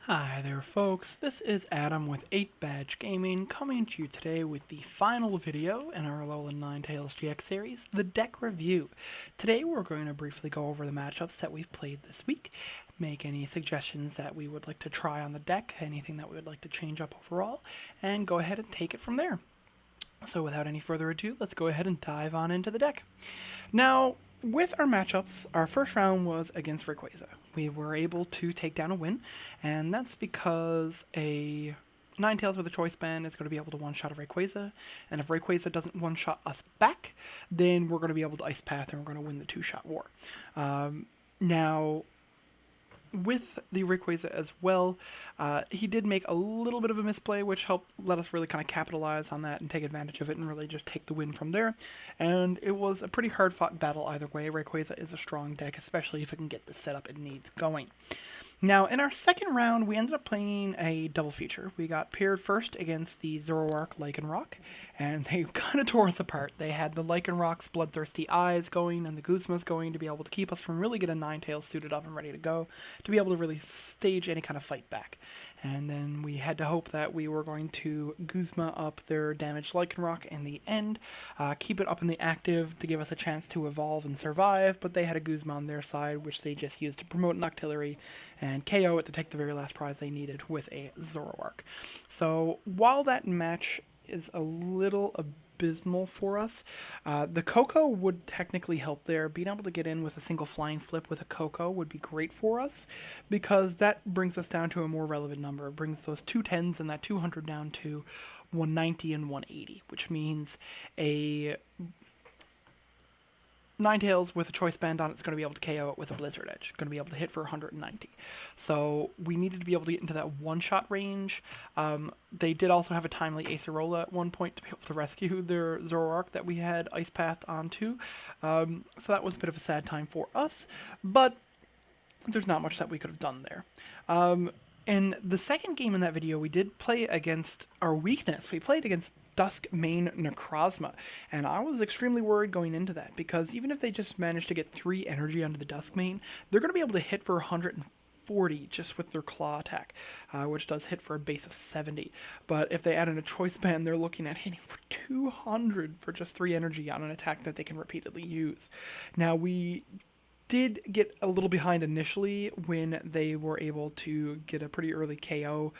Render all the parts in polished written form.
Hi there folks, this is Adam with 8 Badge Gaming coming to you today with the final video in our Alolan Ninetails GX series, the deck review. Today we're going to briefly go over the matchups that we've played this week, make any suggestions that we would like to try on the deck, anything that we would like to change up overall, and go ahead and take it from there. So without any further ado, let's go ahead and dive on into the deck. Now, with our matchups, our first round was against Rayquaza. We were able to take down a win, and that's because a Ninetales with a Choice Band is going to be able to one-shot a Rayquaza, and if Rayquaza doesn't one-shot us back, then we're going to be able to Ice Path and we're going to win the two-shot war. Now, with the Rayquaza as well, he did make a little bit of a misplay, which helped let us really kind of capitalize on that and take advantage of it and really just take the win from there. And it was a pretty hard-fought battle either way. Rayquaza is a strong deck, especially if it can get the setup it needs going. Now, in our second round, we ended up playing a double feature. We got paired first against the Zoroark Lycanroc, and they kind of tore us apart. They had the Lycanroc's bloodthirsty eyes going and the Guzma's going to be able to keep us from really getting Ninetales suited up and ready to go, to be able to really stage any kind of fight back. And then we had to hope that we were going to Guzma up their damaged Lycanroc in the end, keep it up in the active to give us a chance to evolve and survive, but they had a Guzma on their side, which they just used to promote an Octillery and KO it to take the very last prize they needed with a Zoroark. So while that match is a little abysmal for us, the Coco would technically help there. Being able to get in with a single flying flip with a Coco would be great for us, because that brings us down to a more relevant number. It brings those two tens and that 200 down to 190 and 180, which means a Ninetales with a Choice Band on it's going to be able to KO it with a Blizzard Edge. Going to be able to hit for 190. So we needed to be able to get into that one-shot range. They did also have a timely Acerola at one point to be able to rescue their Zoroark that we had Ice Path onto. So that was a bit of a sad time for us, but there's not much that we could have done there. In the second game in that video, we did play against our weakness. We played against Duskmane Necrozma, and I was extremely worried going into that, because even if they just managed to get 3 energy onto the Duskmane, they're going to be able to hit for 140 just with their claw attack, which does hit for a base of 70. But if they add in a Choice Band, they're looking at hitting for 200 for just 3 energy on an attack that they can repeatedly use. Now, we did get a little behind initially when they were able to get a pretty early KO.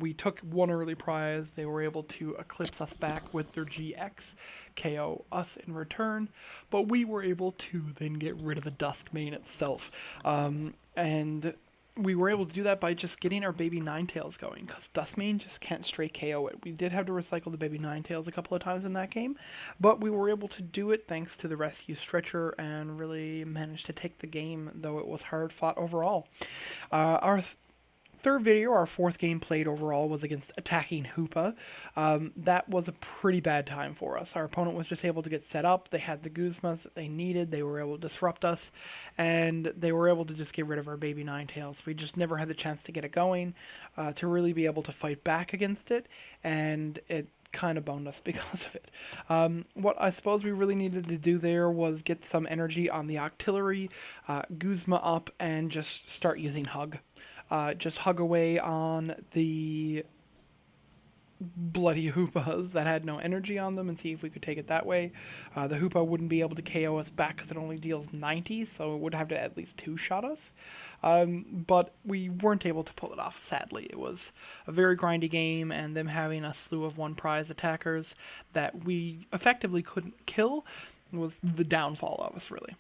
We took one early prize. They were able to eclipse us back with their GX, KO us in return, but we were able to then get rid of the Duskmane itself. And we were able to do that by just getting our baby Ninetales going, because Duskmane just can't straight KO it. We did have to recycle the baby Ninetales a couple of times in that game, but we were able to do it thanks to the rescue stretcher and really managed to take the game, though it was hard fought overall. Our third video, our fourth game played overall, was against attacking Hoopa. That was a pretty bad time for us. Our opponent was just able to get set up. They had the Guzmas that they needed. They were able to disrupt us, and they were able to just get rid of our baby Ninetales. We just never had the chance to get it going, to really be able to fight back against it, and it kind of boned us because of it. What I suppose we really needed to do there was get some energy on the Octillery, Guzma up, and just start using Hug. Just hug away on the bloody Hoopas that had no energy on them and see if we could take it that way. The Hoopa wouldn't be able to KO us back because it only deals 90, so it would have to at least two-shot us. But we weren't able to pull it off, sadly. It was a very grindy game, and them having a slew of one-prize attackers that we effectively couldn't kill was the downfall of us, really.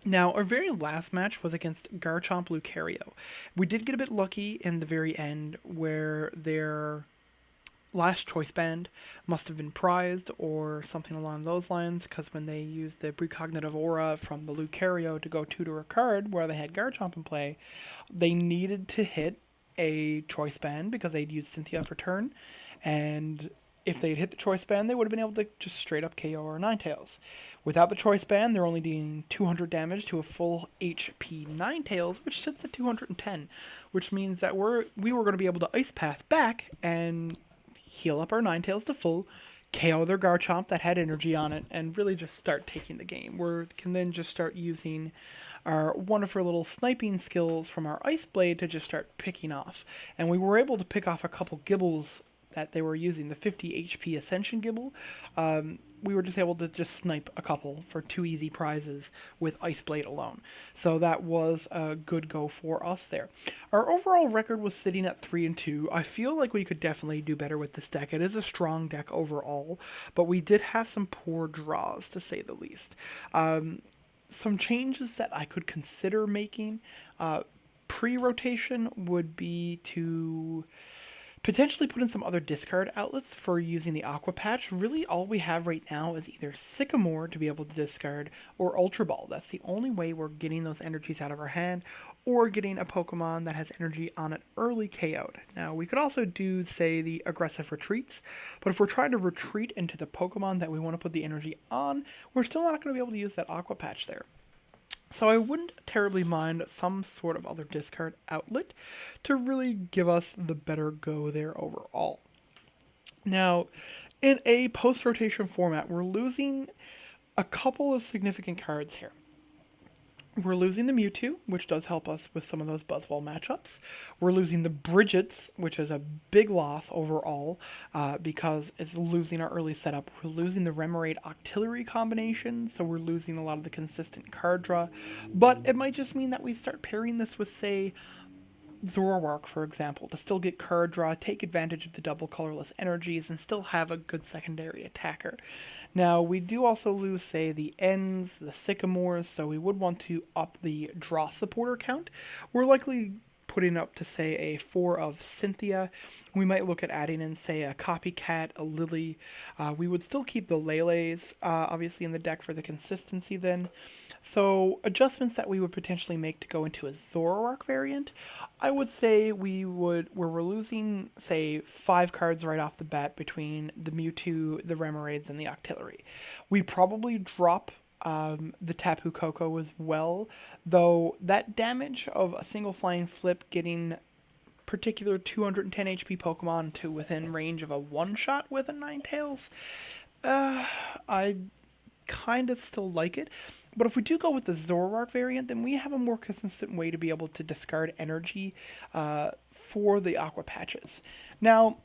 Now, our very last match was against Garchomp Lucario. We did get a bit lucky in the very end, where their last Choice Band must have been prized or something along those lines, because when they used the Precognitive Aura from the Lucario to go tutor a card where they had Garchomp in play, they needed to hit a Choice Band because they'd used Cynthia for turn, and if they'd hit the Choice Band, they would have been able to just straight up KO our Ninetales. Without the Choice Band, they're only doing 200 damage to a full HP Ninetales, which sits at 210, which means that we were going to be able to Ice Path back and heal up our Ninetales to full, KO their Garchomp that had energy on it, and really just start taking the game. We can then just start using one of her little sniping skills from our Ice Blade to just start picking off. And we were able to pick off a couple Gibbles that they were using, the 50 HP Ascension Gibble. We were just able to just snipe a couple for 2 easy prizes with Ice Blade alone. So that was a good go for us there. Our overall record was sitting at 3-2. I feel like we could definitely do better with this deck. It is a strong deck overall, but we did have some poor draws, to say the least. Some changes that I could consider making pre-rotation would be to potentially put in some other discard outlets for using the Aqua Patch. Really, all we have right now is either Sycamore to be able to discard or Ultra Ball. That's the only way we're getting those energies out of our hand, or getting a Pokemon that has energy on it early KO'd. Now, we could also do, say, the aggressive retreats, but if we're trying to retreat into the Pokemon that we want to put the energy on, we're still not going to be able to use that Aqua Patch there. So I wouldn't terribly mind some sort of other discard outlet to really give us the better go there overall. Now, in a post-rotation format, we're losing a couple of significant cards here. We're losing the Mewtwo, which does help us with some of those Buzzwole matchups. We're losing the Bridgets, which is a big loss overall because it's losing our early setup. We're losing the Remoraid Octillery combination, so we're losing a lot of the consistent card draw. But it might just mean that we start pairing this with, say, Zoroark, for example, to still get card draw, take advantage of the double colorless energies, and still have a good secondary attacker. Now, we do also lose, say, the Ends, the Sycamores, so we would want to up the draw supporter count. We're likely putting up to, say, a 4 of Cynthia. We might look at adding in, say, a Copycat, a Lily. We would still keep the Lele's, obviously, in the deck for the consistency then. So, adjustments that we would potentially make to go into a Zoroark variant, I would say where we're losing, say, 5 cards right off the bat between the Mewtwo, the Remoraids, and the Octillery. We probably drop the Tapu Koko as well, though that damage of a single flying flip getting particular 210 HP Pokemon to within range of a one-shot with a Ninetales, I kind of still like it. But if we do go with the Zoroark variant, then we have a more consistent way to be able to discard energy for the Aqua Patches. Now,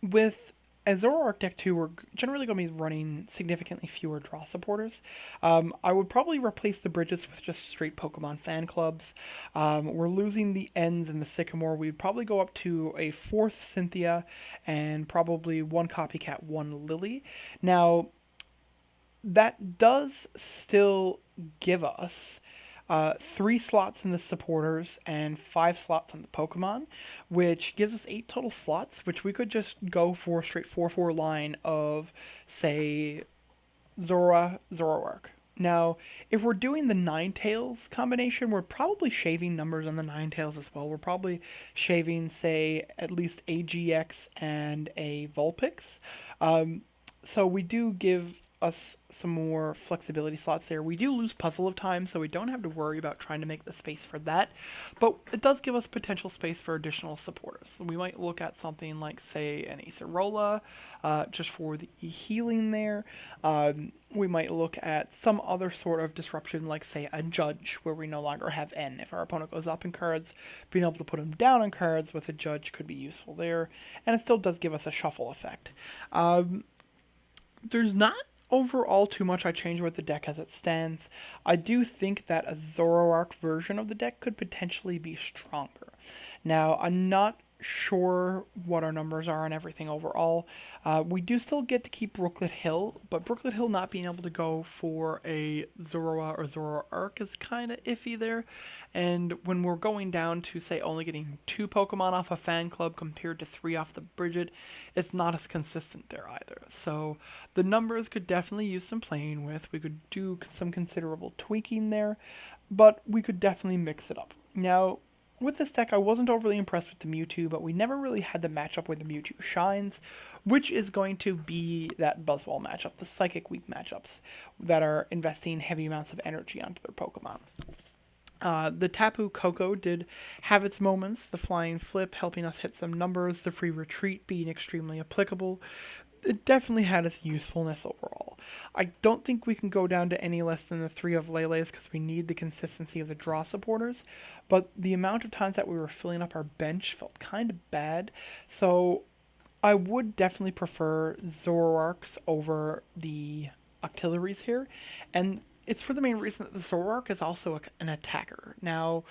with a Zoroark deck too, we're generally going to be running significantly fewer draw supporters. I would probably replace the Bridges with just straight Pokemon fan clubs. We're losing the Ends and the Sycamore. We'd probably go up to a 4th Cynthia and probably 1 Copycat, 1 Lily. Now, that does still give us 3 slots in the supporters and 5 slots on the Pokemon, which gives us 8 total slots, which we could just go for a straight 4-4 line of, say, Zoroark. Now, if we're doing the Ninetales combination, we're probably shaving numbers on the Ninetales as well. We're probably shaving, say, at least a GX and a Vulpix. So we do give us some more flexibility slots there. We do lose Puzzle of Time, so we don't have to worry about trying to make the space for that, but it does give us potential space for additional supporters. So we might look at something like, say, an Acerola, just for the healing there. We might look at some other sort of disruption, like, say, a Judge, where we no longer have N. If our opponent goes up in cards, being able to put him down in cards with a Judge could be useful there, and it still does give us a shuffle effect. There's not overall too much I change with the deck as it stands. I do think that a Zoroark version of the deck could potentially be stronger. Now, I'm not sure what our numbers are and everything overall. We do still get to keep Brooklet Hill, but Brooklet Hill not being able to go for a Zorua or Zoroark is kind of iffy there. And when we're going down to, say, only getting 2 Pokemon off a fan club compared to 3 off the Bridget, it's not as consistent there either. So the numbers could definitely use some playing with. We could do some considerable tweaking there, but we could definitely mix it up. Now, with this deck, I wasn't overly impressed with the Mewtwo, but we never really had the matchup where the Mewtwo shines, which is going to be that Buzzwole matchup, the Psychic Weak matchups that are investing heavy amounts of energy onto their Pokemon. The Tapu Koko did have its moments, the Flying Flip helping us hit some numbers, the Free Retreat being extremely applicable. it definitely had its usefulness overall. I don't think we can go down to any less than the 3 of Lele's because we need the consistency of the draw supporters, but the amount of times that we were filling up our bench felt kind of bad, so I would definitely prefer Zoroarks over the Octilleries here, and it's for the main reason that the Zoroark is also an attacker. Now,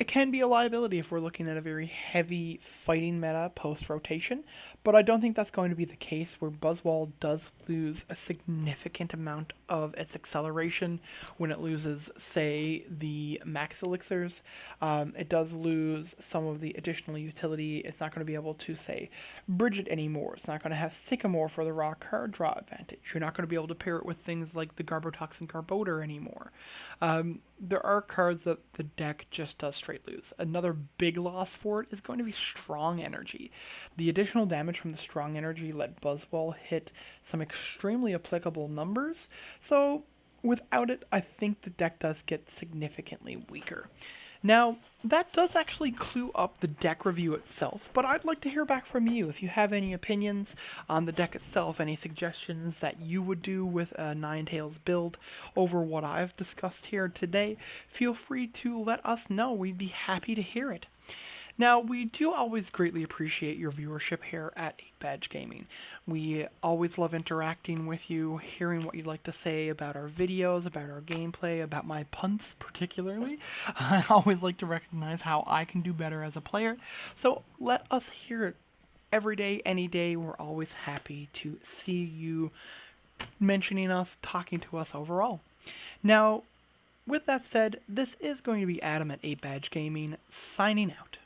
it can be a liability if we're looking at a very heavy fighting meta post-rotation, but I don't think that's going to be the case where Buzzwole does lose a significant amount of its acceleration when it loses, say, the Max Elixirs. It does lose some of the additional utility. It's not going to be able to, say, bridge it anymore. It's not going to have Sycamore for the raw card draw advantage. You're not going to be able to pair it with things like the Garbotoxin Garbodor anymore. There are cards that the deck just does straight lose. Another big loss for it is going to be Strong Energy. The additional damage from the Strong Energy let Buzzwole hit some extremely applicable numbers, so without it, I think the deck does get significantly weaker. Now, that does actually clue up the deck review itself, but I'd like to hear back from you. If you have any opinions on the deck itself, any suggestions that you would do with a Ninetales build over what I've discussed here today, feel free to let us know. We'd be happy to hear it. Now, we do always greatly appreciate your viewership here at 8Badge Gaming. We always love interacting with you, hearing what you'd like to say about our videos, about our gameplay, about my punts particularly. I always like to recognize how I can do better as a player, so let us hear it every day, any day. We're always happy to see you mentioning us, talking to us overall. Now, with that said, this is going to be Adam at 8Badge Gaming, signing out.